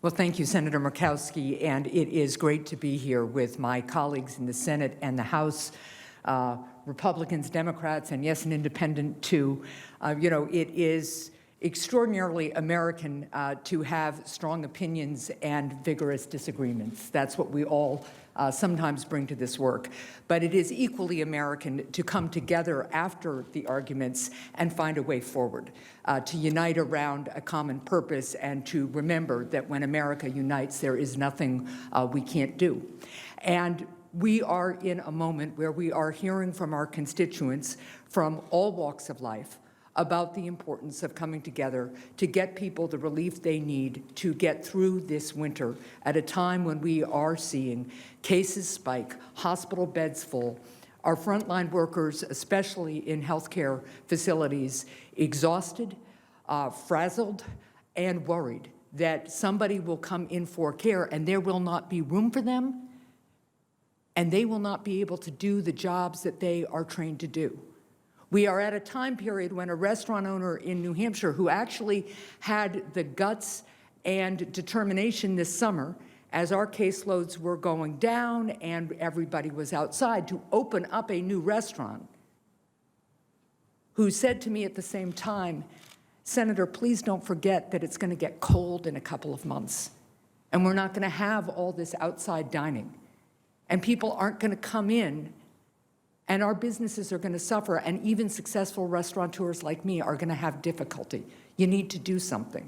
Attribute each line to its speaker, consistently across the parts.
Speaker 1: Well, thank you, Senator Murkowski, and it is great to be here with my colleagues in the Senate and the House, Republicans, Democrats, and yes, an independent too. It is extraordinarily American to have strong opinions and vigorous disagreements. That's what we all sometimes bring to this work. But it is equally American to come together after the arguments and find a way forward, to unite around a common purpose and to remember that when America unites, there is nothing we can't do. And we are in a moment where we are hearing from our constituents from all walks of life about the importance of coming together to get people the relief they need to get through this winter at a time when we are seeing cases spike, hospital beds full, our frontline workers, especially in healthcare facilities, exhausted, frazzled, and worried that somebody will come in for care and there will not be room for them, and they will not be able to do the jobs that they are trained to do. We are at a time period when a restaurant owner in New Hampshire who actually had the guts and determination this summer, as our caseloads were going down and everybody was outside, to open up a new restaurant, who said to me at the same time, "Senator, please don't forget that it's going to get cold in a couple of months, and we're not going to have all this outside dining, and people aren't going to come in, and our businesses are going to suffer, and even successful restaurateurs like me are going to have difficulty. You need to do something."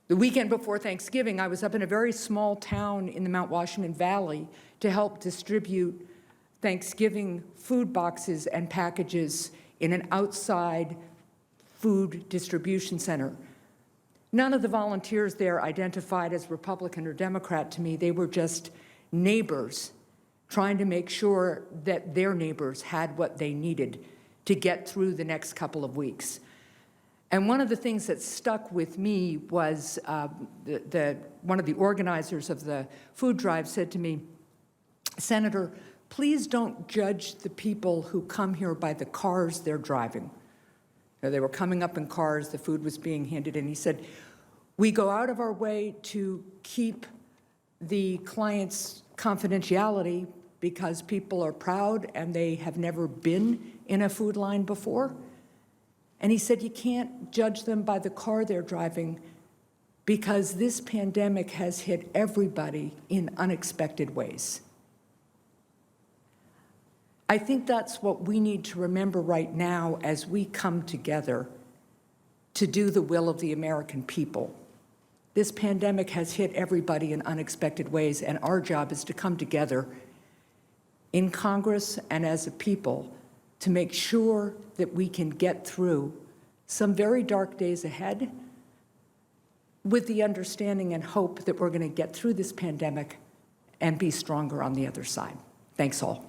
Speaker 1: The weekend before Thanksgiving, I was up in a very small town in the Mount Washington Valley to help distribute Thanksgiving food boxes and packages in an outside food distribution center. None of the volunteers there identified as Republican or Democrat to me. They were just neighbors trying to make sure that their neighbors had what they needed to get through the next couple of weeks. And one of the things that stuck with me was one of the organizers of the food drive said to me, "Senator, please don't judge the people who come here by the cars they're driving." They were coming up in cars, the food was being handed in. He said, "We go out of our way to keep the client's confidentiality because people are proud and they have never been in a food line before." And he said, "You can't judge them by the car they're driving because this pandemic has hit everybody in unexpected ways." I think that's what we need to remember right now as we come together to do the will of the American people. This pandemic has hit everybody in unexpected ways, and our job is to come together in Congress and as a people to make sure that we can get through some very dark days ahead with the understanding and hope that we're going to get through this pandemic and be stronger on the other side. Thanks all.